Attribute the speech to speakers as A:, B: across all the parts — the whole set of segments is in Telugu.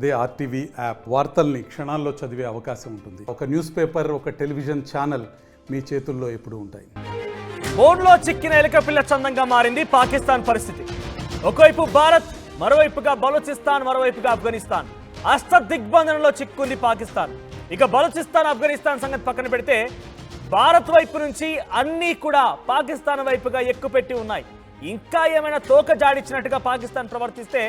A: అదే ఆర్టీవీ యాప్ వార్తల్ని క్షణాల్లో చదివే అవకాశం ఉంటుంది. ఒక న్యూస్ పేపర్, ఒక టెలివిజన్ ఛానల్ మీ చేతుల్లో ఎప్పుడూ ఉంటాయి.
B: బోర్డులో చిక్కిన ఎలుకపిల్ల చందంగా మారింది పాకిస్తాన్ పరిస్థితి. ఒకవైపు భారత్, మరోవైపుగా బలూచిస్తాన్, మరోవైపుగా ఆఫ్ఘనిస్తాన్. అష్ట దిగ్బంధనంలో చిక్కుంది పాకిస్తాన్. ఇక బలూచిస్తాన్, ఆఫ్ఘనిస్తాన్ సంగతి పక్కన పెడితే భారత్ వైపు నుంచి అన్నీ కూడా పాకిస్తాన్ వైపుగా ఎక్కుపెట్టి ఉన్నాయి. ఇంకా ఏమైనా తోక జాడిచ్చినట్టుగా పాకిస్తాన్ ప్రవర్తిస్తే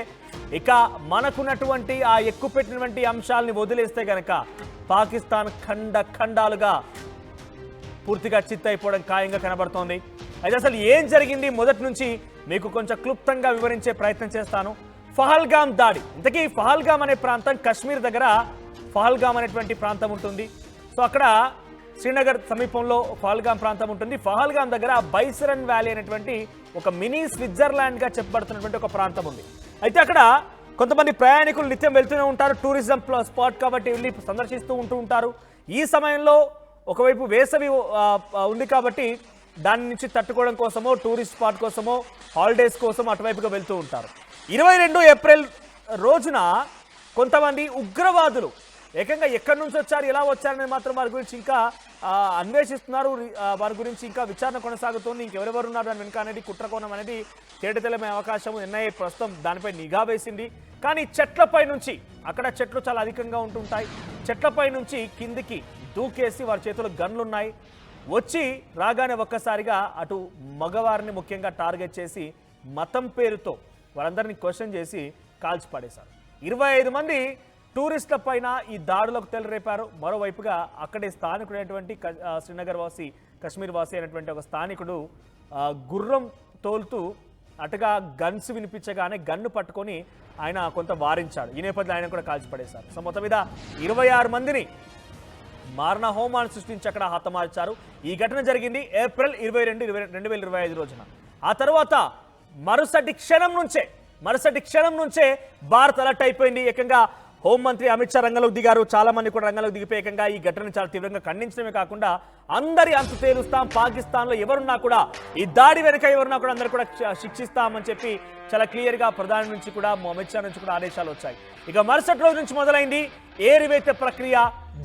B: ఇక మనకున్నటువంటి ఆ ఎక్కుపెట్టినటువంటి అంశాలని వదిలేస్తే గనక పాకిస్తాన్ ఖండాలుగా పూర్తిగా చిత్తైపోవడం ఖాయంగా కనబడుతోంది. అయితే అసలు ఏం జరిగింది మొదటి నుంచి మీకు కొంచెం క్లుప్తంగా వివరించే ప్రయత్నం చేస్తాను. పహల్గామ్ దాడి, ఇంతకీ పహల్గామ్ అనే ప్రాంతం కాశ్మీర్ దగ్గర పహల్గామ్ అనేటువంటి ప్రాంతం ఉంటుంది. సో అక్కడ శ్రీనగర్ సమీపంలో పహల్గామ్ ప్రాంతం ఉంటుంది. పహల్గామ్ దగ్గర బైసరన్ వ్యాలీ అనేటువంటి ఒక మినీ స్విట్జర్లాండ్గా చెప్పబడుతున్నటువంటి ఒక ప్రాంతం ఉంది. అయితే అక్కడ కొంతమంది ప్రయాణికులు నిత్యం వెళ్తూనే ఉంటారు. టూరిజం స్పాట్ కాబట్టి వెళ్ళి సందర్శిస్తూ ఉంటారు. ఈ సమయంలో ఒకవైపు వేసవి ఉంది కాబట్టి దాని నుంచి తట్టుకోవడం కోసమో, టూరిస్ట్ స్పాట్ కోసమో, హాలిడేస్ కోసం అటువైపుగా వెళ్తూ ఉంటారు. 22 ఏప్రిల్ రోజున కొంతమంది ఉగ్రవాదులు ఏకంగా ఎక్కడి నుంచి వచ్చారు, ఎలా వచ్చారనేది మాత్రం వారి గురించి ఇంకా అన్వేషిస్తున్నారు. వారి గురించి ఇంకా విచారణ కొనసాగుతుంది. ఇంకెవరెవరు ఉన్నారు దాని వెనుక అనేది, కుట్రకోణం అనేది తేటతెల్లమే అవకాశం. ఎన్ఐఏ ప్రస్తుతం దానిపై నిఘా వేసింది. కానీ చెట్లపై నుంచి, అక్కడ చెట్లు చాలా అధికంగా ఉంటుంటాయి, చెట్లపై నుంచి కిందికి దూకేసి వారి చేతుల్లో గన్లున్నాయి. వచ్చి రాగానే ఒక్కసారిగా అటు మగవారిని ముఖ్యంగా టార్గెట్ చేసి మతం పేరుతో వారందరినీ క్వశ్చన్ చేసి కాల్చి పడేశారు. 25 మంది టూరిస్టుల పైన ఈ దాడులకు తెలరేపారు. మరోవైపుగా అక్కడే స్థానికుడైనటువంటి శ్రీనగర్ వాసి, కాశ్మీర్ వాసి అయినటువంటి ఒక స్థానికుడు గుర్రం తోలుతూ అటుగా గన్స్ వినిపించగానే గన్ను పట్టుకొని ఆయన కొంత వారించాడు. ఈ నేపథ్యంలో ఆయన కూడా కాల్చిపడేశారు. సో మొత్తం మీద 26 మందిని మారణ హోమాన్ని సృష్టించి అక్కడ హతమార్చారు. ఈ ఘటన జరిగింది ఏప్రిల్ 22, 2025 రోజున. ఆ తర్వాత మరుసటి క్షణం నుంచే భారత్ అలర్ట్ అయిపోయింది. ఏకంగా హోంమంత్రి అమిత్ షా రంగంలోకి దిగారు. చాలా మంది కూడా రంగంలోకి దిగిపోయి ఏకంగా ఈ ఘటనను చాలా తీవ్రంగా ఖండించడమే కాకుండా అందరి అంతు తేలుస్తాం, పాకిస్తాన్లో ఎవరున్నా కూడా, ఈ దాడి వెనుక ఎవరున్నా కూడా అందరూ కూడా శిక్షిస్తామని చెప్పి చాలా క్లియర్గా ప్రధాని నుంచి కూడా, అమిత్ షా నుంచి కూడా ఆదేశాలు వచ్చాయి. ఇక మరుసటి రోజు నుంచి మొదలైంది ఏరివేత ప్రక్రియ,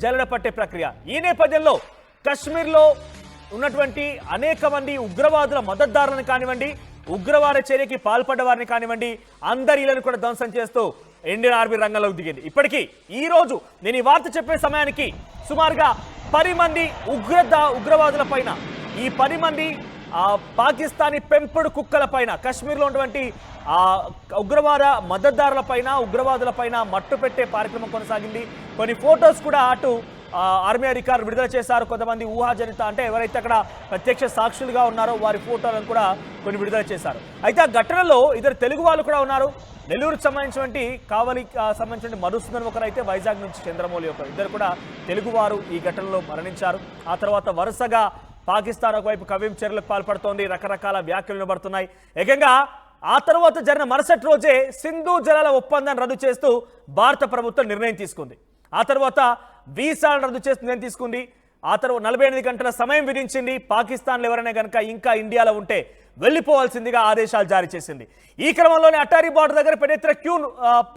B: జల్లెడ పట్టే ప్రక్రియ. ఈ నేపథ్యంలో కాశ్మీర్లో ఉన్నటువంటి అనేక మంది ఉగ్రవాదుల మద్దతుదారులను కానివ్వండి, ఉగ్రవాద చర్యకి పాల్పడ్డ వారిని కానివ్వండి, అందరి ఇళ్లను కూడా ధ్వంసం చేస్తూ ఇండియన్ ఆర్మీ రంగంలోకి దిగింది. ఇప్పటికీ ఈ రోజు నేను ఈ వార్త చెప్పే సమయానికి సుమారుగా 10 మంది ఉగ్రవాదుల పైన, ఈ 10 మంది పాకిస్తానీ పెంపుడు కుక్కల పైన, కాశ్మీర్లో ఉన్నటువంటి ఉగ్రవాద మద్దతుదారుల పైన, ఉగ్రవాదుల పైన మట్టు పెట్టే కార్యక్రమం కొనసాగింది. కొన్ని ఫొటోస్ కూడా అటు ఆర్మీ అధికారులు విడుదల చేశారు. కొంతమంది ఊహాజనిత, అంటే ఎవరైతే అక్కడ ప్రత్యక్ష సాక్షులుగా ఉన్నారో వారి ఫోటోలను కూడా కొన్ని విడుదల చేశారు. అయితే ఆ ఘటనలో ఇద్దరు తెలుగు వాళ్ళు కూడా ఉన్నారు. నెల్లూరుకు సంబంధించినటువంటి కావలికి సంబంధించిన మధుసూదన్ ఒకరు, అయితే వైజాగ్ నుంచి చంద్రమౌళి ఒకరు, ఇద్దరు కూడా తెలుగువారు ఈ ఘటనలో మరణించారు. ఆ తర్వాత వరుసగా పాకిస్తాన్ ఒకవైపు కవ్యం చర్యలకు పాల్పడుతోంది. రకరకాల వ్యాఖ్యలు వినబడుతున్నాయి. ఏకంగా ఆ తర్వాత జరిగిన మరుసటి రోజే సింధు జలాల ఒప్పందాన్ని రద్దు చేస్తూ భారత ప్రభుత్వం నిర్ణయం తీసుకుంది. ఆ తర్వాత వీసాలను రద్దు చేస్తూ నిర్ణయం తీసుకుంది. ఆ తర్వాత 48 గంటల సమయం విధించింది. పాకిస్తాన్లో ఎవరైనా కనుక ఇంకా ఇండియాలో ఉంటే వెళ్ళిపోవాల్సిందిగా ఆదేశాలు జారీ చేసింది. ఈ క్రమంలోనే అటారీ బార్డర్ దగ్గర పెద్ద ఎత్తున క్యూ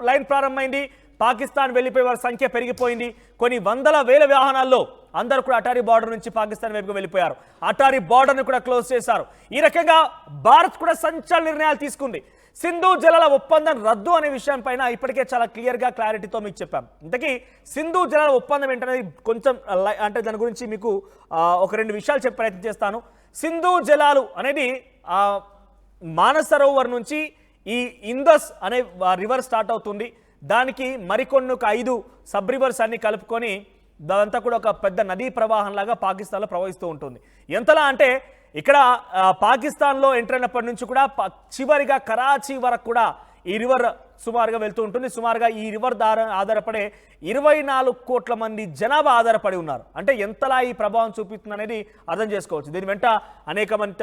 B: లైన్ ప్రారంభమైంది. పాకిస్తాన్ వెళ్ళిపోయే వారి సంఖ్య పెరిగిపోయింది. కొన్ని వందల వేల వాహనాల్లో అందరూ కూడా అటారీ బార్డర్ నుంచి పాకిస్తాన్ వైపుకు వెళ్ళిపోయారు. అటారీ బార్డర్ను కూడా క్లోజ్ చేశారు. ఈ రకంగా భారత్ కూడా సంచలన నిర్ణయాలు తీసుకుంది. సింధు జలాల ఒప్పందం రద్దు అనే విషయం పైన ఇప్పటికే చాలా క్లియర్గా క్లారిటీతో మీకు చెప్పాం. ఇంతకీ సింధు జలాల ఒప్పందం ఏంటనేది కొంచెం అంటే దాని గురించి మీకు ఒక 2 విషయాలు చెప్పే ప్రయత్నం చేస్తాను. సింధు జలాలు అనేది మానసరోవర్ నుంచి ఈ ఇందస్ అనే రివర్ స్టార్ట్ అవుతుంది. దానికి మరికొన్ని 5 సబ్ రివర్స్ అన్ని కలుపుకొని దాంతా కూడా ఒక పెద్ద నదీ ప్రవాహంలాగా పాకిస్తాన్లో ప్రవహిస్తూ ఉంటుంది. ఎంతలా అంటే ఇక్కడ పాకిస్తాన్లో ఎంటర్ అయినప్పటి నుంచి కూడా చివరిగా కరాచీ వరకు కూడా ఈ రివర్ సుమారుగా వెళ్తూ ఉంటుంది. సుమారుగా ఈ రివర్ ఆధారపడే 24 కోట్ల మంది జనాభా ఆధారపడి ఉన్నారు. అంటే ఎంతలా ఈ ప్రభావం చూపిస్తుంది అనేది అర్థం చేసుకోవచ్చు. దీని వెంట అనేక మంది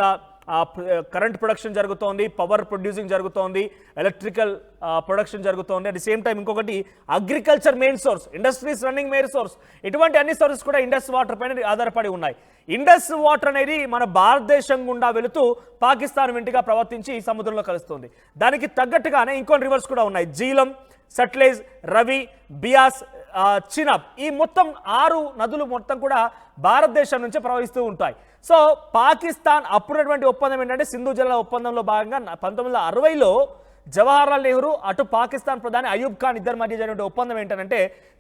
B: కరెంట్ ప్రొడక్షన్ జరుగుతోంది, పవర్ ప్రొడ్యూసింగ్ జరుగుతోంది, ఎలక్ట్రికల్ ప్రొడక్షన్ జరుగుతోంది. అట్ ది సేమ్ టైం ఇంకొకటి agriculture main source, industries running main source. ఇటువంటి అన్ని సోర్సెస్ కూడా ఇండస్ వాటర్ పైన ఆధారపడి ఉన్నాయి. ఇండస్ వాటర్ అనేది మన భారతదేశం గుండా వెళుతూ పాకిస్తాన్ వెంటిగా ప్రవర్తించి సముద్రంలో కలుస్తుంది. దానికి తగ్గట్టుగానే ఇంకొన్ని రివర్స్ కూడా ఉన్నాయి. జీలం, సట్లెజ్, రవి, బియాస్, చినాబ్, ఈ మొత్తం 6 నదులు మొత్తం కూడా భారతదేశం నుంచే ప్రవహిస్తూ ఉంటాయి. సో పాకిస్తాన్ అప్పుడున్నటువంటి ఒప్పందం ఏంటంటే సింధు జలాల ఒప్పందంలో భాగంగా 1960లో జవహర్లాల్ నెహ్రూ అటు పాకిస్తాన్ ప్రధాని అయూబ్ ఖాన్ ఇద్దరి మధ్య జరిగిన ఒప్పందం ఏంటంటే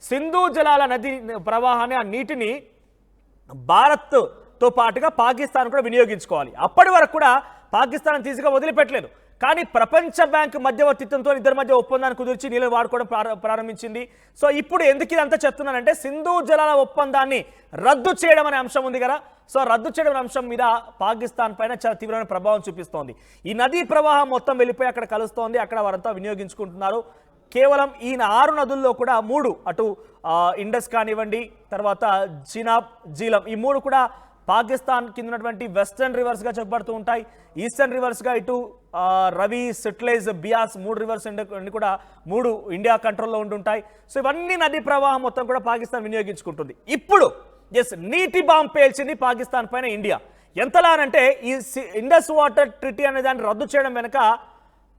B: సింధు జలాల నది ప్రవాహాన్ని, ఆ నీటిని భారత్తో పాటుగా పాకిస్తాన్ కూడా వినియోగించుకోవాలి. అప్పటి వరకు కూడా పాకిస్తాన్ తీసుగా వదిలిపెట్టలేదు. కానీ ప్రపంచ బ్యాంక్ మధ్యవర్తిత్వంతో ఇద్దరి మధ్య ఒప్పందాన్ని కుదిర్చి నీళ్ళని వాడుకోవడం ప్రారంభించింది. సో ఇప్పుడు ఎందుకు ఇదంతా చెప్తున్నానంటే సింధు జలాల ఒప్పందాన్ని రద్దు చేయడం అనే అంశం ఉంది కదా. సో రద్దు చేయడం అంశం మీద పాకిస్తాన్ పైన చాలా తీవ్రమైన ప్రభావం చూపిస్తోంది. ఈ నదీ ప్రవాహం మొత్తం వెళ్ళిపోయి అక్కడ కలుస్తోంది, అక్కడ వారంతా వినియోగించుకుంటున్నారు. కేవలం ఈ 6 నదుల్లో కూడా 3, అటు ఇండస్ కానివ్వండి, తర్వాత చినాబ్, జీలం, ఈ 3 కూడా పాకిస్తాన్ కింద ఉన్నటువంటి వెస్టర్న్ రివర్స్గా చెప్పబడుతూ ఉంటాయి. ఈస్టర్న్ రివర్స్గా ఇటు రవి, సట్లెజ్, బియాస్ 3 రివర్స్ అన్ని కూడా 3 ఇండియా కంట్రోల్లో ఉంటుంటాయి. సో ఇవన్నీ నదీ ప్రవాహం మొత్తం కూడా పాకిస్తాన్ వినియోగించుకుంటుంది. ఇప్పుడు నీటి బాంబు పేల్చింది పాకిస్తాన్ పైన ఇండియా. ఎంతలానంటే ఈ ఇండస్ వాటర్ ట్రీటీ అనే దాన్ని రద్దు చేయడం వెనుక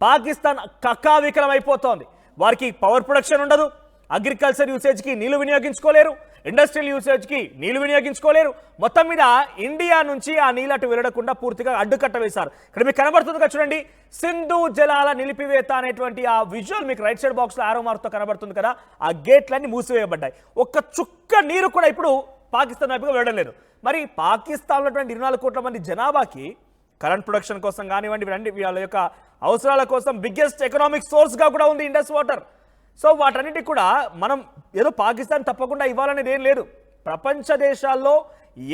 B: పాకిస్తాన్ కక్కావికలం అయిపోతోంది. వారికి పవర్ ప్రొడక్షన్ ఉండదు, అగ్రికల్చర్ యూసేజ్కి నీళ్లు వినియోగించుకోలేరు, ఇండస్ట్రియల్ యూసేజ్కి నీళ్లు వినియోగించుకోలేరు. మొత్తం మీద ఇండియా నుంచి ఆ నీళ్ళు అటు వెళ్ళకుండా పూర్తిగా అడ్డుకట్ట వేశారు. ఇక్కడ మీకు కనబడుతుంది కదా చూడండి, సింధు జలాల నిలిపివేత అనేటువంటి ఆ విజువల్ మీకు రైట్ సైడ్ బాక్స్లో ఆరో మార్క్తో కనబడుతుంది కదా. ఆ గేట్లన్నీ మూసివేయబడ్డాయి. ఒక్క చుక్క నీరు కూడా ఇప్పుడు పాకిస్తాన్ వైపుగా వెళ్ళడం లేదు. మరి పాకిస్తాన్లో 24 కోట్ల మంది జనాభాకి కరెంట్ ప్రొడక్షన్ కోసం కానివ్వండి, వీళ్ళ యొక్క అవసరాల కోసం బిగ్గెస్ట్ ఎకనామిక్ సోర్స్గా కూడా ఉంది ఇండస్ వాటర్. సో వాటన్నిటికి కూడా మనం ఏదో పాకిస్తాన్ తప్పకుండా ఇవ్వాలనేది ఏం లేదు. ప్రపంచ దేశాల్లో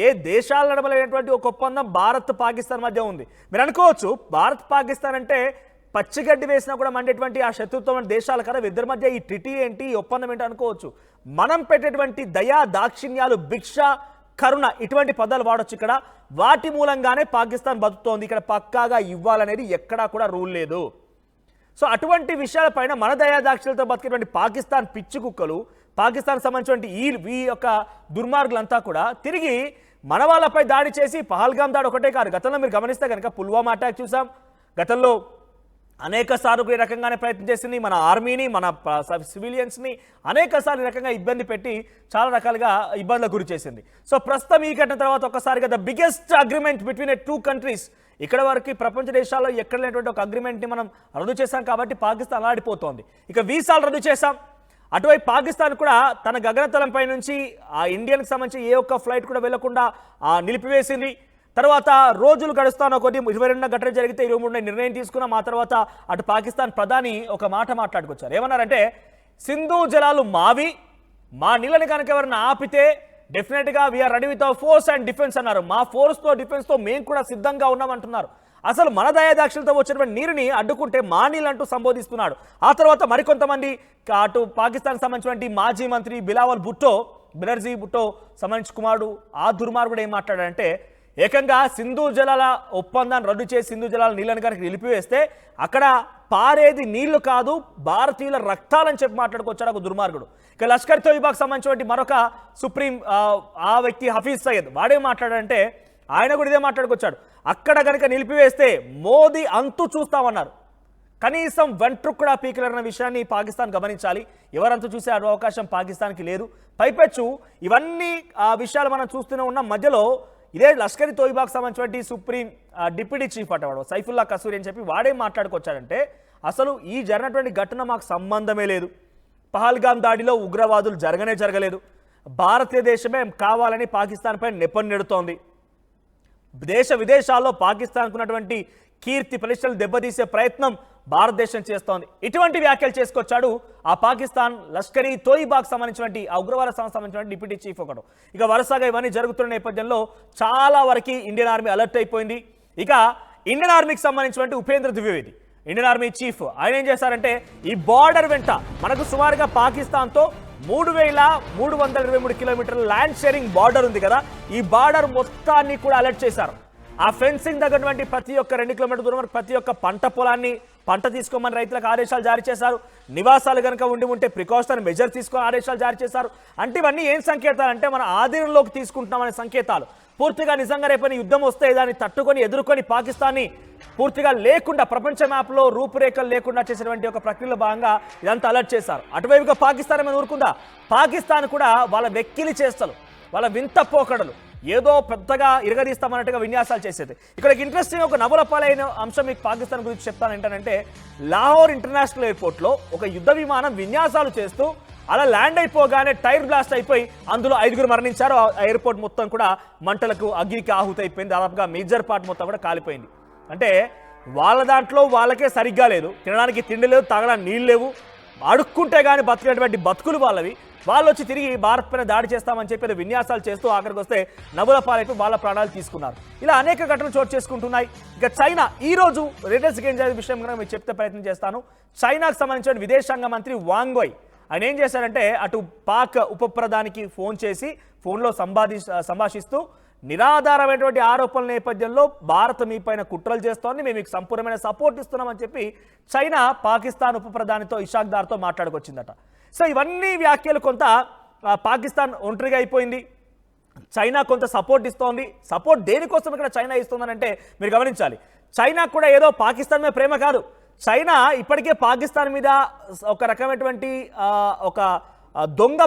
B: ఏ దేశాలు నడవలేనటువంటి ఒక ఒప్పందం భారత్ పాకిస్తాన్ మధ్య ఉంది. మీరు అనుకోవచ్చు భారత్ పాకిస్తాన్ అంటే పచ్చిగడ్డి వేసినా కూడా మండేటువంటి ఆ శత్రుత్వం దేశాలు కదా, ఇద్దరి మధ్య ఈ ట్రిటీ ఏంటి, ఈ ఒప్పందం ఏంటి అనుకోవచ్చు. మనం పెట్టేటువంటి దయా, దాక్షిణ్యాలు, భిక్ష, కరుణ ఇటువంటి పదాలు వాడొచ్చు ఇక్కడ. వాటి మూలంగానే పాకిస్తాన్ బతుకుతోంది. ఇక్కడ పక్కాగా ఇవ్వాలనేది ఎక్కడా కూడా రూల్ లేదు. సో అటువంటి విషయాలపైన మన దయాదాక్షులతో బతికేటువంటి పాకిస్తాన్ పిచ్చి కుక్కలు, పాకిస్తాన్ సంబంధించినటువంటి ఈ యొక్క దుర్మార్గులంతా కూడా తిరిగి మన వాళ్ళపై దాడి చేసి, పహల్గామ్ దాడి ఒకటే కాదు, గతంలో మీరు గమనిస్తే కనుక పుల్వామా అటాక్ చూసాం. గతంలో అనేక సార్లు ఈ రకంగానే ప్రయత్నం చేసింది. మన ఆర్మీని, మన సివిలియన్స్ని అనేక సార్లు ఈ రకంగా ఇబ్బంది పెట్టి చాలా రకాలుగా ఇబ్బందులకు గురి చేసింది. సో ప్రస్తుతం ఈ ఘటన తర్వాత ఒక్కసారిగా the biggest agreement between 2 countries, ఇక్కడ వరకు ప్రపంచ దేశాల్లో ఎక్కడ లేనటువంటి ఒక అగ్రిమెంట్ని మనం రద్దు చేశాం కాబట్టి పాకిస్తాన్ అలాడిపోతోంది. ఇక వీసాలు రద్దు చేశాం. అటువైపు పాకిస్తాన్ కూడా తన గగనతలంపై నుంచి ఆ ఇండియన్కి సంబంధించి ఏ ఒక్క ఫ్లైట్ కూడా వెళ్లకుండా నిలిపివేసింది. తర్వాత రోజులు గడుస్తాను కొద్ది 22 ఘటన జరిగితే 23 నిర్ణయం తీసుకున్నాం. ఆ తర్వాత అటు పాకిస్తాన్ ప్రధాని ఒక మాట మాట్లాడుకొచ్చారు. ఏమన్నారంటే సింధు జలాలు మావి, మా నీళ్ళని కనుక ఎవరైనా ఆపితే డెఫినెట్గా we are ready with our force and defence అన్నారు. మా ఫోర్స్తో డిఫెన్స్తో మేము కూడా సిద్ధంగా ఉన్నామంటున్నారు. అసలు మన దయాదాక్షులతో వచ్చినటువంటి నీరుని అడ్డుకుంటే మా నీళ్ళంటూ సంబోధిస్తున్నాడు. ఆ తర్వాత మరికొంతమంది అటు పాకిస్తాన్ సంబంధించినటువంటి మాజీ మంత్రి బెనర్జీ భుట్టో సంబంధించి కుమారుడు ఆ దుర్మార్గుడు ఏం మాట్లాడాడంటే ఏకంగా సింధు జలాల ఒప్పందాన్ని రద్దు చేసి సింధు జలాల నీళ్ళని కనుక నిలిపివేస్తే అక్కడ పారేది నీళ్లు కాదు, భారతీయుల రక్తాలని చెప్పి మాట్లాడుకొచ్చాడు ఒక దుర్మార్గుడు. ఇక లష్కర్ తోయిబాకు సంబంధించినటువంటి మరొక సుప్రీం ఆ వ్యక్తి హఫీజ్ సయ్యద్ వాడేం మాట్లాడాడంటే ఆయన కూడా ఇదే మాట్లాడుకొచ్చాడు. అక్కడ కనుక నిలిపివేస్తే మోదీ అంతు చూస్తామన్నారు. కనీసం వెంట్రుకు కూడా పీకలన్న విషయాన్ని పాకిస్తాన్ గమనించాలి. ఎవరంతు చూసే అవకాశం పాకిస్తాన్కి లేదు. పైపెచ్చు ఇవన్నీ ఆ విషయాలు మనం చూస్తూనే ఉన్న మధ్యలో ఇదే లష్కర్ తోయిబాకు సంబంధించినటువంటి సుప్రీం డిప్యూటీ చీఫ్ అటవాడు సైఫుల్లా కసూరి అని చెప్పి వాడే మాట్లాడుకొచ్చాడంటే అసలు ఈ జరిగినటువంటి ఘటన మాకు సంబంధమే లేదు, పహల్గామ్ దాడిలో ఉగ్రవాదులు జరగలేదు, భారతదేశమే కావాలని పాకిస్తాన్ పై నెపం నెడుతోంది, దేశ విదేశాల్లో పాకిస్తాన్కు ఉన్నటువంటి కీర్తి ప్రతిష్టలు దెబ్బతీసే ప్రయత్నం భారతదేశం చేస్తోంది. ఇటువంటి వ్యాఖ్యలు చేసుకొచ్చాడు ఆ పాకిస్తాన్ లష్కరీ తోయిబాకు సంబంధించినటువంటి ఆ ఉగ్రవాద సంస్థ సంబంధించిన డిప్యూటీ చీఫ్ ఒకడు. ఇక వరుసగా ఇవన్నీ జరుగుతున్న నేపథ్యంలో చాలా వరకు ఇండియన్ ఆర్మీ అలర్ట్ అయిపోయింది. ఇక ఇండియన్ ఆర్మీకి సంబంధించినటువంటి Upendra Dwivedi Indian army chief ఆయన ఏం చేశారంటే ఈ బార్డర్ వెంట మనకు సుమారుగా పాకిస్తాన్తో 3323 కిలోమీటర్ల ల్యాండ్ షేరింగ్ బార్డర్ ఉంది కదా, ఈ బార్డర్ మొత్తాన్ని కూడా అలర్ట్ చేశారు. ఆ ఫెన్సింగ్ దగ్గరటువంటి ప్రతి ఒక్క 2 కిలోమీటర్ల దూరం వరకు ప్రతి ఒక్క పంట తీసుకోమని రైతులకు ఆదేశాలు జారీ చేశారు. నివాసాలు కనుక ఉంటే ప్రికాషనరీ మెజర్ తీసుకొని ఆదేశాలు జారీ చేశారు. అంటే ఇవన్నీ ఏం సంకేతాలు అంటే మన ఆధీనంలోకి తీసుకుంటున్నామనే సంకేతాలు. పూర్తిగా నిజంగా రేపని యుద్ధం వస్తే దాన్ని తట్టుకొని ఎదుర్కొని పాకిస్తాన్ని పూర్తిగా లేకుండా ప్రపంచ మ్యాప్లో రూపురేఖలు లేకుండా చేసినటువంటి ఒక ప్రక్రియలో భాగంగా ఇదంతా అలర్ట్ చేశారు. అటువైపుగా పాకిస్తాన్ ఏమైనా ఊరుకుందా? పాకిస్తాన్ కూడా వాళ్ళ వెక్కిలి చేస్తలు, వాళ్ళ వింత పోకడలు, ఏదో పెద్దగా ఇరగదీస్తామన్నట్టుగా విన్యాసాలు చేసేది. ఇక్కడ ఇంట్రెస్టింగ్ ఒక నవలపాలైన అంశం మీకు పాకిస్తాన్ గురించి చెప్తాను ఏంటంటే, లాహోర్ ఇంటర్నేషనల్ ఎయిర్పోర్ట్లో ఒక యుద్ధ విమానం విన్యాసాలు చేస్తూ అలా ల్యాండ్ అయిపోగానే టైర్ బ్లాస్ట్ అయిపోయి అందులో 5గురు మరణించారు. ఆ ఎయిర్పోర్ట్ మొత్తం కూడా మంటలకు అగ్నికి ఆహుతి అయిపోయింది. దాదాపుగా మేజర్ పార్ట్ మొత్తం కూడా కాలిపోయింది. అంటే వాళ్ళ దాంట్లో వాళ్ళకే సరిగ్గా లేదు, తినడానికి తిండి లేదు, తాగడానికి నీళ్ళు లేవు, అడుక్కుంటే కానీ బతికేటువంటి బతుకులు వాళ్ళవి. వాళ్ళు వచ్చి తిరిగి భారత్ పైన దాడి చేస్తామని చెప్పి విన్యాసాలు చేస్తూ ఆఖరికి వస్తే నవ్వుల పాలైపు వాళ్ళ ప్రాణాలు తీసుకున్నారు. ఇలా అనేక ఘటనలు చోటు చేసుకుంటున్నాయి. ఇక చైనా ఈ రోజు లేటెస్ట్ ఏం జరిగే విషయం కనుక మీకు చెప్తే ప్రయత్నం చేస్తాను. చైనాకు సంబంధించిన విదేశాంగ మంత్రి వాంగోయ్ ఆయన ఏం చేశారంటే, అటు పాక్ ఉప ప్రధానికి ఫోన్ చేసి ఫోన్లో సంభాషిస్తూ నిరాధారమైనటువంటి ఆరోపణల నేపథ్యంలో భారత్ మీ పైన కుట్రలు చేస్తోంది, మేము మీకు సంపూర్ణమైన సపోర్ట్ ఇస్తున్నామని చెప్పి చైనా పాకిస్తాన్ ఉప ప్రధానితో ఇషాక్ దార్తో మాట్లాడుకొచ్చిందట. సో ఇవన్నీ వ్యాఖ్యలు కొంత పాకిస్తాన్ ఒంటరిగా అయిపోయింది, చైనా కొంత సపోర్ట్ ఇస్తోంది. సపోర్ట్ దేనికోసం ఇక్కడ చైనా ఇస్తుందనంటే మీరు గమనించాలి, చైనా కూడా ఏదో పాకిస్తాన్ మీద ప్రేమ కాదు, చైనా ఇప్పటికే పాకిస్తాన్ మీద ఒక రకమైనటువంటి ఒక దొంగ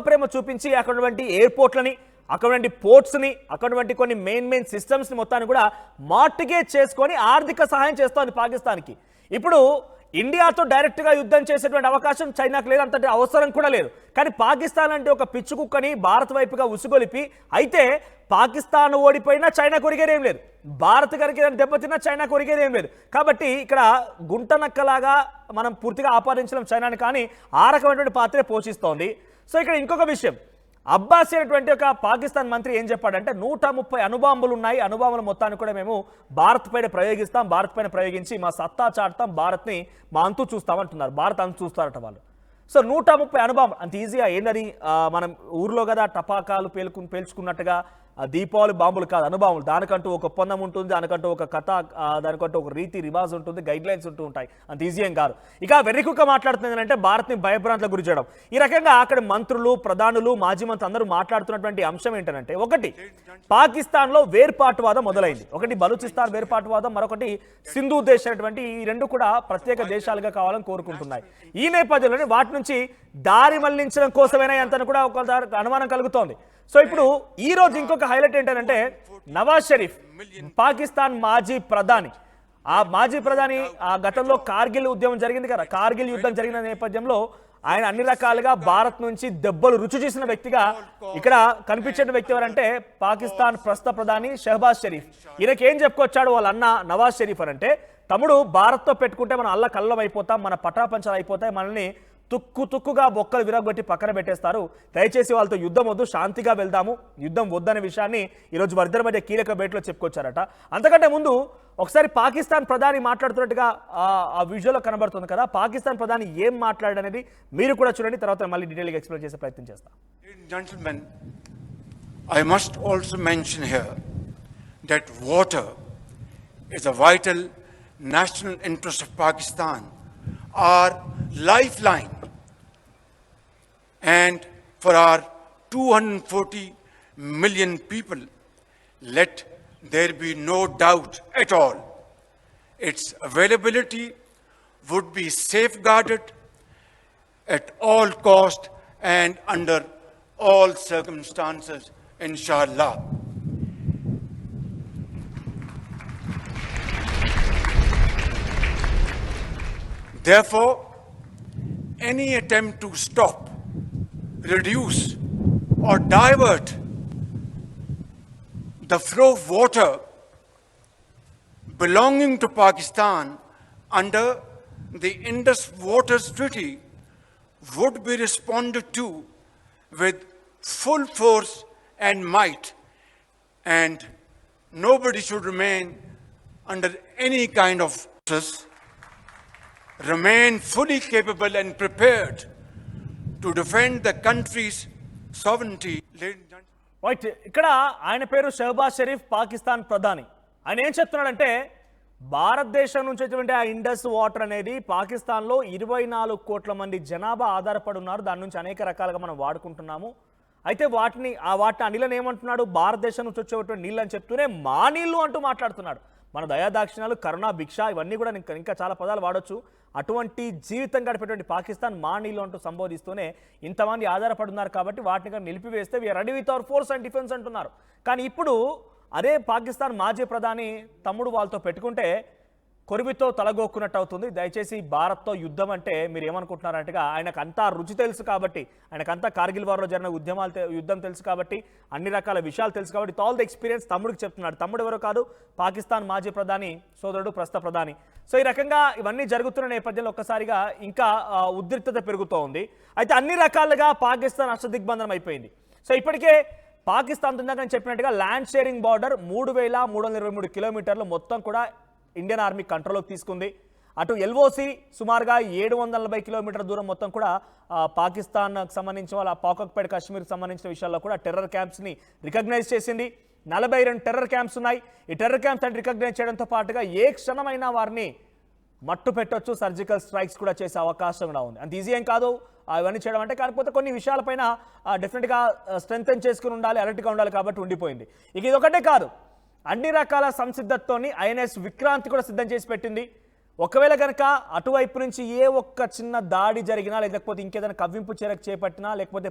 B: ప్రేమ చూపించి అక్కడటువంటి ఎయిర్పోర్ట్లని, అక్కడటువంటి పోర్ట్స్ని, అక్కడటువంటి కొన్ని మెయిన్ సిస్టమ్స్ని మొత్తాన్ని కూడా మార్టిగేజ్ చేసుకొని ఆర్థిక సహాయం చేస్తోంది పాకిస్తాన్కి. ఇప్పుడు ఇండియాతో డైరెక్ట్గా యుద్ధం చేసేటువంటి అవకాశం చైనాకు లేదు, అంతటి అవసరం కూడా లేదు. కానీ పాకిస్తాన్ అంటే ఒక పిచ్చు కుక్కని భారత్ వైపుగా ఉసుగొలిపి, అయితే పాకిస్తాన్ ఓడిపోయినా చైనా కొరిగేదేం లేదు, భారత్ కనుక దెబ్బతిన్నా చైనా కొరిగేదేం లేదు. కాబట్టి ఇక్కడ గుంటనక్కలాగా మనం పూర్తిగా ఆపాదించడం చైనాని, కానీ ఆ రకమైనటువంటి పాత్రే పోషిస్తోంది. సో ఇక్కడ ఇంకొక విషయం, అబ్బాసీ అనేటువంటి ఒక పాకిస్తాన్ మంత్రి ఏం చెప్పాడంటే, 130 అణుబాంబులు ఉన్నాయి, అణుబాంబుల మొత్తాన్ని కూడా మేము భారత్ పైన ప్రయోగిస్తాం, భారత్ పైన ప్రయోగించి మా సత్తా చాటుతాం, భారత్ని మా అంతు చూస్తామంటున్నారు. భారత్ అంతు చూస్తారట వాళ్ళు. సో 130 అణుబాంబులు అంత ఈజీగా ఏంటని, మనం ఊర్లో కదా టపాకాలు పేల్చుకున్నట్టుగా దీపావళి బాంబులు కాదు, అణుబాంబులు. దానికంటూ ఒక ఒప్పందం ఉంటుంది, దానికంటూ ఒక కథ, దానికంటూ ఒక రీతి రివాజ్ ఉంటుంది, గైడ్ లైన్స్ ఉంటూ ఉంటాయి, అంత ఈజీ ఏం కాదు. ఇక వెర్రికుక్క మాట్లాడుతుంది ఏంటంటే భారత్ని భయభ్రాంతులకు గురి చేయడం. ఈ రకంగా అక్కడ మంత్రులు, ప్రధానులు, మాజీ మంత్రులు అందరూ మాట్లాడుతున్నటువంటి అంశం ఏంటంటే, ఒకటి పాకిస్తాన్లో వేర్పాటువాదం మొదలైంది, ఒకటి బలూచిస్తాన్ వేర్పాటువాదం, మరొకటి సింధు దేశ్ అనేటువంటి ఈ రెండు కూడా ప్రత్యేక దేశాలుగా కావాలని కోరుకుంటున్నాయి. ఈ నేపథ్యంలోనే వాటి నుంచి దారి మళ్లించడం కోసమైనా అంతను కూడా ఒక అనుమానం కలుగుతోంది. సో ఇప్పుడు ఈ రోజు ఇంకొక హైలైట్ ఏంటంటే, నవాజ్ షరీఫ్ పాకిస్తాన్ మాజీ ప్రధాని, ఆ మాజీ ప్రధాని గతంలో కార్గిల్ ఉద్యమం జరిగింది కదా, కార్గిల్ యుద్ధం జరిగిన నేపథ్యంలో ఆయన అన్ని రకాలుగా భారత్ నుంచి దెబ్బలు రుచి చేసిన వ్యక్తిగా ఇక్కడ కనిపించిన వ్యక్తి ఎవరంటే పాకిస్తాన్ ప్రస్తుత ప్రధాని షహబాజ్ షరీఫ్. ఈయనకి ఏం చెప్పుకొచ్చాడు వాళ్ళ అన్న నవాజ్ షరీఫ్ అని అంటే, తమ్ముడు భారత్తో పెట్టుకుంటే మన అల్ల కల్లం అయిపోతాం, మన పటాపంచలు అయిపోతాయి, మనల్ని తుక్కుగా బొక్కలు విరగొట్టి పక్కన పెట్టేస్తారు, దయచేసి వాళ్ళతో యుద్ధం వద్దు, శాంతిగా వెళ్దాము, యుద్ధం వద్దనే విషయాన్ని ఈరోజు వారిద్దరి మధ్య కీలక భేటీలో చెప్పుకొచ్చారట. అంతకంటే ముందు ఒకసారి పాకిస్తాన్ ప్రధాని మాట్లాడుతున్నట్టుగా ఆ విజువల్లో కనబడుతుంది కదా, పాకిస్తాన్ ప్రధాని ఏం మాట్లాడనేది మీరు కూడా చూడండి, తర్వాత మళ్ళీ డీటెయిల్గా ఎక్స్ప్లెయిన్ చేసే ప్రయత్నం చేస్తాం.
C: Gentlemen, I must also mention here that water is a vital national interest of Pakistan, our lifeline, and for our 240 million people, let there be no doubt at all, its availability would be safeguarded at all cost and under all circumstances, inshallah. Therefore, any attempt to stop, reduce, or divert the flow of water belonging to Pakistan under the Indus Waters Treaty would be responded to with full force and might, and nobody should remain under any kind of stress. Remain fully capable and prepared to defend the country's sovereignty.
B: Right, ఇక్కడ ఆయన పేరు షహబాజ్ షరీఫ్, పాకిస్తాన్ ప్రధాని. ఆయన ఏం చెప్తున్నాడంటే భారతదేశం నుంచి వచ్చేటువంటి ఆ ఇండస్ వాటర్ అనేది పాకిస్తాన్లో 24 కోట్ల మంది జనాభా ఆధారపడి ఉన్నారు, దాని నుంచి అనేక రకాలుగా మనం వాడుకుంటున్నాము. అయితే వాటిని ఆ నీళ్ళని ఏమంటున్నాడు, భారతదేశం నుంచి వచ్చేటువంటి నీళ్ళు అని చెప్తూనే మా నీళ్ళు అంటూ మాట్లాడుతున్నాడు. మన దయాదాక్షిణాలు, కరుణ, భిక్ష ఇవన్నీ కూడా ఇంకా చాలా పదాలు వాడొచ్చు. అటువంటి జీవితం గడిపేటువంటి పాకిస్తాన్ మా నీళ్ళు అంటూ సంబోధిస్తూనే ఇంతమంది ఆధారపడున్నారు కాబట్టి వాటిని నిలిపివేస్తే we are ready with our force and defence అంటున్నారు. కానీ ఇప్పుడు అదే పాకిస్తాన్ మాజీ ప్రధాని తమ్ముడు వాళ్ళతో పెట్టుకుంటే కొరివితో తలగొక్కున్నట్టు అవుతుంది. దయచేసి భారత్తో యుద్ధం అంటే మీరు ఏమనుకుంటున్నారంటగా ఆయనకు అంతా రుచి తెలుసు కాబట్టి, ఆయనకంతా కార్గిల్ వార్లో జరిగిన యుద్ధం తెలుసు కాబట్టి, అన్ని రకాల విషయాలు తెలుసు కాబట్టి ఆల్ ది ఎక్స్పీరియన్స్ తమ్ముడికి చెప్తున్నాడు. తమ్ముడు ఎవరో కాదు, పాకిస్తాన్ మాజీ ప్రధాని సోదరుడు, ప్రస్తుత ప్రధాని. సో ఈ రకంగా ఇవన్నీ జరుగుతున్న నేపథ్యంలో ఒక్కసారిగా ఇంకా ఉద్రిక్తత పెరుగుతూ ఉంది. అయితే అన్ని రకాలుగా పాకిస్తాన్ అష్టదిగ్బంధనం అయిపోయింది. సో ఇప్పటికే పాకిస్తాన్ ఇందాక చెప్పినట్టుగా ల్యాండ్ షేరింగ్ బార్డర్ 3,323 కిలోమీటర్లు మొత్తం కూడా ఇండియన్ ఆర్మీ కంట్రోల్లోకి తీసుకుంది. అటు ఎల్ఓసి సుమారుగా 740 కిలోమీటర్ల దూరం మొత్తం కూడా పాకిస్తాన్కి సంబంధించిన వాళ్ళ పాక్పేట్ కాశ్మీర్కి సంబంధించిన విషయాల్లో కూడా టెర్రర్ క్యాంప్స్ని రికగ్నైజ్ చేసింది. 42 టెర్రర్ క్యాంప్స్ ఉన్నాయి. ఈ టెర్రర్ క్యాంప్స్ అంటే రికగ్నైజ్ చేయడంతో పాటుగా ఏ క్షణమైనా వారిని మట్టు పెట్టొచ్చు, సర్జికల్ స్ట్రైక్స్ కూడా చేసే అవకాశం కూడా ఉంది. అంత ఈజీ ఏం కాదు అవన్నీ చేయడం అంటే, కాకపోతే కొన్ని విషయాలపైన డెఫినెట్గా స్ట్రెంగ్తెన్ చేసుకుని ఉండాలి, అలర్ట్గా ఉండాలి కాబట్టి ఉండిపోయింది. ఇక ఇది ఒకటే కాదు, అన్ని రకాల సంసిద్ధతతోని ఐఎన్ఎస్ విక్రాంతి కూడా సిద్ధం చేసి పెట్టింది. ఒకవేళ కనుక అటువైపు నుంచి ఏ ఒక్క చిన్న దాడి జరిగినా, లేకపోతే ఇంకేదైనా కవ్వింపు చర్యకు చేపట్టినా, లేకపోతే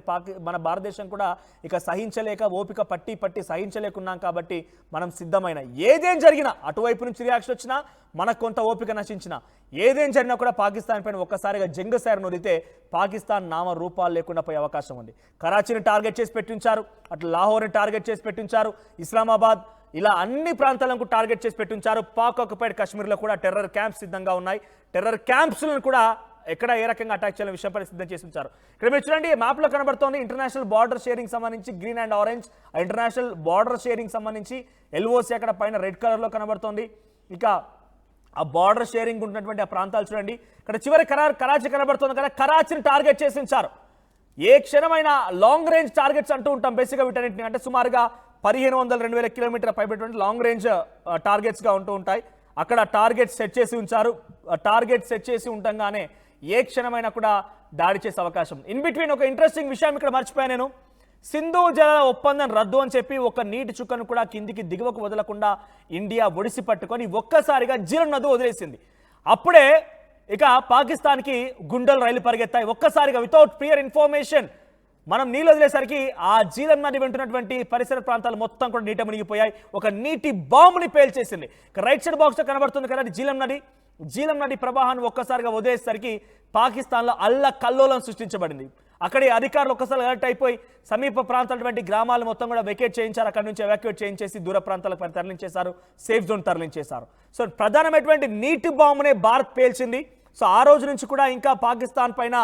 B: మన భారతదేశం కూడా ఇక సహించలేక ఓపిక పట్టి సహించలేకున్నాం కాబట్టి మనం సిద్ధమైన ఏదేం జరిగినా, అటువైపు నుంచి రియాక్షన్ వచ్చినా, మనకు కొంత ఓపిక నశించినా, ఏదేం జరిగినా కూడా పాకిస్తాన్ పైన ఒక్కసారిగా జంగు సైరన్ ఊదితే పాకిస్తాన్ నామ రూపాలు లేకుండా పోయే అవకాశం ఉంది. కరాచీని టార్గెట్ చేసి పెట్టించారు, అటు లాహోర్ని టార్గెట్ చేసి పెట్టించారు, ఇస్లామాబాద్, ఇలా అన్ని ప్రాంతాలను టార్గెట్ చేసి పెట్టించారు. పాక్ ఆక్యుపైడ్ కాశ్మీర్లో కూడా టెర్రర్ క్యాంప్స్ సిద్ధంగా ఉన్నాయి. టెర్రర్ క్యాంప్స్లను కూడా ఎక్కడ ఏ రకంగా అటాక్ చేయాలని విషయంపై సిద్ధం చేసి ఉంచారు. ఇక్కడ మీరు చూడండి, మ్యాప్లో కనబడుతోంది ఇంటర్నేషనల్ బార్డర్ షేరింగ్ సంబంధించి green and orange. International border sharing సంబంధించి ఎల్ఓసి అక్కడ పైన రెడ్ కలర్లో కనబడుతోంది. ఇక ఆ బార్డర్ షేరింగ్ ఉన్నటువంటి ఆ ప్రాంతాలు చూడండి, ఇక్కడ చివరి కరాచీ కనబడుతుంది కదా, కరాచీని టార్గెట్ చేసి ఉంచారు. ఏ క్షణమైనా లాంగ్ రేంజ్ టార్గెట్స్ అంటూ ఉంటాం బేసిక్గా వీటన్నింటిని, అంటే సుమారుగా 1500-2000 కిలోమీటర్ల పైబెటువంటి లాంగ్ రేంజ్ టార్గెట్స్గా ఉంటూ ఉంటాయి. అక్కడ టార్గెట్ సెట్ చేసి ఉంచారు. టార్గెట్ సెట్ చేసి ఉండగానే ఏ క్షణమైనా కూడా దాడి చేసే అవకాశం. ఇన్ బిట్వీన్ ఒక ఇంట్రెస్టింగ్ విషయం ఇక్కడ మర్చిపోయాను నేను. సింధు జల ఒప్పందం రద్దు అని చెప్పి ఒక నీటి చుక్కను కూడా కిందికి దిగువకు వదలకుండా ఇండియా ఒడిసి పట్టుకొని ఒక్కసారిగా జీలం నది వదిలేసింది. అప్పుడే ఇక పాకిస్తాన్కి గుండెలు రైలు పరిగెత్తాయి. ఒక్కసారిగా వితౌట్ ప్రియర్ ఇన్ఫర్మేషన్ మనం నీళ్ళు వదిలేసరికి ఆ జీలం నది వెంటున్నటువంటి పరిసర ప్రాంతాలు మొత్తం కూడా నీట మునిగిపోయాయి. ఒక నీటి బాంబుని పేల్చేసింది. రైట్ సైడ్ బాక్స్లో కనబడుతుంది కదా జీలం నది ప్రవాహాన్ని ఒక్కసారిగా వదిలేసరికి పాకిస్తాన్లో అల్లకల్లోలం సృష్టించబడింది. అక్కడి అధికారులు ఒక్కసారి అలర్ట్ అయిపోయి సమీప ప్రాంతాలటువంటి గ్రామాలు మొత్తం కూడా వెకేట్ చేయించారు. అక్కడి నుంచి ఎవాక్యుయేట్ చేయించేసి దూర ప్రాంతాలకు తరలించేశారు, సేఫ్ జోన్ తరలించేశారు. సో ప్రధానమైనటువంటి నీటి బాంబునే భారత్ పేల్చింది. సో ఆ రోజు నుంచి కూడా ఇంకా పాకిస్తాన్ పైన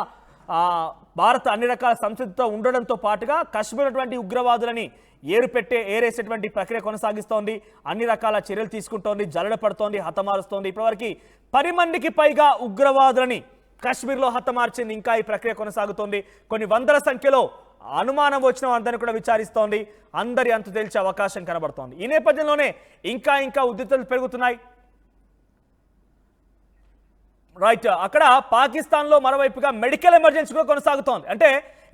B: భారత్ అన్ని రకాల సంసిద్ధత ఉండడంతో పాటుగా కశ్మీర్ అటువంటి ఉగ్రవాదులని ఏరేసేటువంటి ప్రక్రియ కొనసాగిస్తోంది. అన్ని రకాల చర్యలు తీసుకుంటోంది, జల్లెడ పడుతోంది, హతమారుస్తోంది. ఇప్పటివరకు 10 మందికి పైగా ఉగ్రవాదులని కాశ్మీర్లో హతమార్చింది. ఇంకా ఈ ప్రక్రియ కొనసాగుతోంది. కొన్ని వందల సంఖ్యలో అనుమానం వచ్చిన అందరినీ కూడా విచారిస్తోంది. అందరి అంతు తేల్చే అవకాశం కనబడుతోంది. ఈ నేపథ్యంలోనే ఇంకా ఉద్రిక్తతలు పెరుగుతున్నాయి. రైట్, అక్కడ పాకిస్తాన్లో మరోవైపుగా మెడికల్ ఎమర్జెన్సీ కూడా కొనసాగుతోంది. అంటే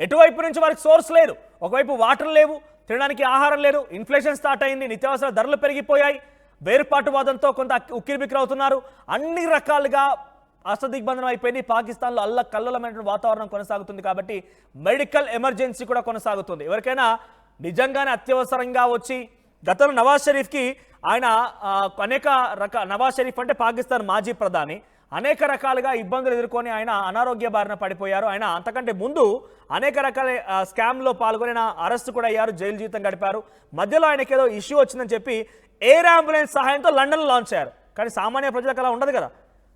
B: ఎటువైపు నుంచి వారికి సోర్స్ లేదు. ఒకవైపు వాటర్ లేవు, తినడానికి ఆహారం లేదు, ఇన్ఫ్లేషన్ స్టార్ట్ అయింది, నిత్యావసర ధరలు పెరిగిపోయాయి, వేరుపాటువాదంతో కొంత ఉక్కిరిబిక్కిరవుతున్నారు. అన్ని రకాలుగా అష్టదిగ్బంధనం అయిపోయింది. పాకిస్తాన్లో అల్లకల్లోలమైన వాతావరణం కొనసాగుతుంది కాబట్టి మెడికల్ ఎమర్జెన్సీ కూడా కొనసాగుతుంది. ఎవరికైనా నిజంగానే అత్యవసరంగా వచ్చి, గతంలో నవాజ్ షరీఫ్కి ఆయన నవాజ్ షరీఫ్ అంటే పాకిస్తాన్ మాజీ ప్రధాని, అనేక రకాలుగా ఇబ్బందులు ఎదుర్కొని ఆయన అనారోగ్య బారిన పడిపోయారు. ఆయన అంతకంటే ముందు అనేక రకాల స్కామ్లో పాల్గొని అరెస్ట్ కూడా అయ్యారు, జైలు జీవితం గడిపారు. మధ్యలో ఆయనకి ఏదో ఇష్యూ వచ్చిందని చెప్పి ఎయిర్ అంబులెన్స్ సహాయంతో లండన్ లాంచ్ అయ్యారు. కానీ సామాన్య ప్రజలకు అలా ఉండదు కదా.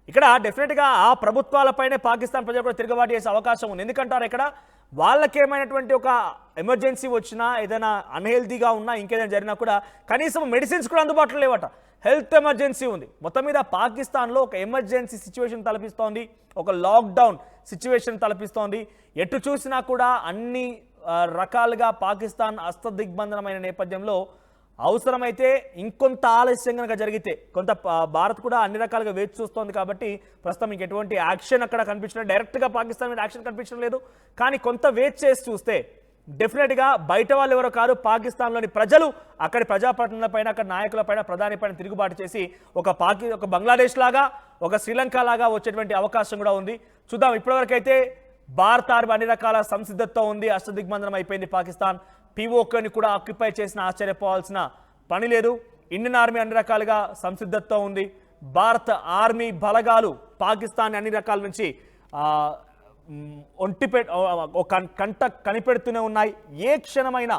B: ఇక్కడ డెఫినెట్గా ఆ ప్రభుత్వాలపైనే పాకిస్తాన్ ప్రజలు కూడా తిరుగుబాటు చేసే అవకాశం ఉంది. ఎందుకంటారు ఇక్కడ వాళ్ళకేమైనటువంటి ఒక ఎమర్జెన్సీ వచ్చినా, ఏదైనా అన్హెల్తీగా ఉన్నా, ఇంకేదైనా జరిగినా కూడా కనీసం మెడిసిన్స్ కూడా అందుబాటులో లేవట. హెల్త్ ఎమర్జెన్సీ ఉంది. మొత్తం మీద పాకిస్తాన్లో ఒక ఎమర్జెన్సీ సిచ్యువేషన్ తలపిస్తోంది, ఒక లాక్డౌన్ సిచ్యువేషన్ తలపిస్తోంది. ఎటు చూసినా కూడా అన్ని రకాలుగా పాకిస్తాన్ హస్తదిగ్బంధనమైన నేపథ్యంలో అవసరమైతే ఇంకొంత ఆలస్యం కనుక జరిగితే కొంత భారత్ కూడా అన్ని రకాలుగా వేచి చూస్తోంది కాబట్టి ప్రస్తుతం ఇంక ఎటువంటి యాక్షన్ అక్కడ కనిపించడం డైరెక్ట్గా పాకిస్తాన్ మీద యాక్షన్ కనిపించడం లేదు. కానీ కొంత వేచి చేసి చూస్తే డెఫినెట్గా బయట వాళ్ళు ఎవరో కాదు, పాకిస్తాన్లోని ప్రజలు అక్కడి ప్రజాప్రతినిధులపైన, అక్కడ నాయకులపైన, ప్రధానిపైన తిరుగుబాటు చేసి ఒక బంగ్లాదేశ్ లాగా, ఒక శ్రీలంక లాగా వచ్చేటువంటి అవకాశం కూడా ఉంది. చూద్దాం. ఇప్పటివరకైతే భారత ఆర్మీ అన్ని రకాల సంసిద్ధతతో ఉంది. అష్టదిగ్బంధనం అయిపోయింది పాకిస్తాన్. POKని కూడా ఆక్యుపై చేసిన ఆశ్చర్యపోవాల్సిన పని లేదు. ఇండియన్ ఆర్మీ అన్ని రకాలుగా సంసిద్ధతతో ఉంది. భారత ఆర్మీ బలగాలు పాకిస్తాన్ అన్ని రకాల నుంచి కంట కనిపెడుతూనే ఉన్నాయి. ఏ క్షణమైనా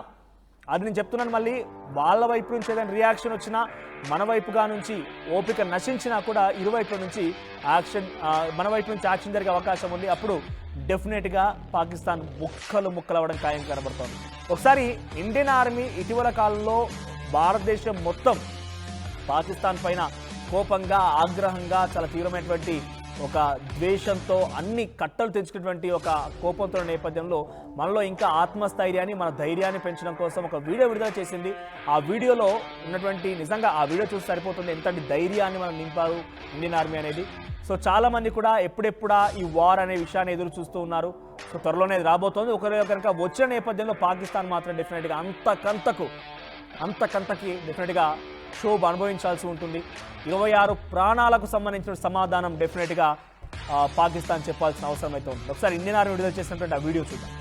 B: అది నేను చెప్తున్నాను, మళ్ళీ వాళ్ళ వైపు నుంచి ఏదైనా రియాక్షన్ వచ్చినా, మన వైపుగా నుంచి ఓపిక నశించినా కూడా ఇరువైపుల నుంచి మన వైపు నుంచి యాక్షన్ జరిగే అవకాశం ఉంది. అప్పుడు డెఫినెట్గా పాకిస్తాన్ ముక్కలు అవ్వడం ఖాయం కనబడుతోంది. ఒకసారి ఇండియన్ ఆర్మీ ఇటీవల కాలంలో భారతదేశం మొత్తం పాకిస్తాన్ పైన కోపంగా, ఆగ్రహంగా, చాలా తీవ్రమైనటువంటి ఒక ద్వేషంతో అన్ని కట్టలు తెచ్చుకున్నటువంటి ఒక కోపంతో నేపథ్యంలో మనలో ఇంకా ఆత్మస్థైర్యాన్ని, మన ధైర్యాన్ని పెంచడం కోసం ఒక వీడియో విడుదల చేసింది. ఆ వీడియోలో ఉన్నటువంటి నిజంగా ఆ వీడియో చూసి సరిపోతుంది ఎంతటి ధైర్యాన్ని మనం నింపారు ఇండియన్ ఆర్మీ అనేది. సో చాలామంది కూడా ఎప్పుడెప్పుడా ఈ వార్ అనే విషయాన్ని ఎదురు చూస్తూ ఉన్నారు. సో త్వరలోనే రాబోతోంది. ఒకరే కనుక వచ్చిన నేపథ్యంలో పాకిస్తాన్ మాత్రం డెఫినెట్గా అంతకంతకి డెఫినెట్గా క్షోభ అనుభవించాల్సి ఉంటుంది. 26 ప్రాణాలకు సంబంధించిన సమాధానం డెఫినెట్గా పాకిస్తాన్ చెప్పాల్సిన అవసరం అయితే ఉంది. ఒకసారి ఇండియన్ ఆర్మీ విడుదల చేసినటువంటి ఆ వీడియో చూద్దాం.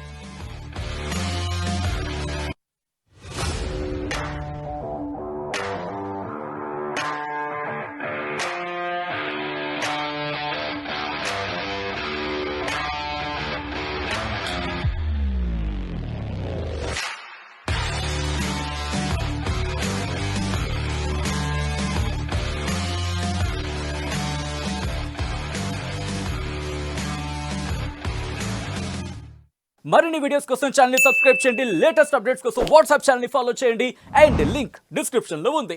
D: మరిన్ని వీడియోస్ కోసం ఛానల్ ని సబ్స్క్రైబ్ చేయండి. లేటెస్ట్ అప్డేట్స్ కోసం వాట్సాప్ ఛానల్ ని ఫాలో చేయండి. అండ్ లింక్ డిస్క్రిప్షన్ లో ఉంది.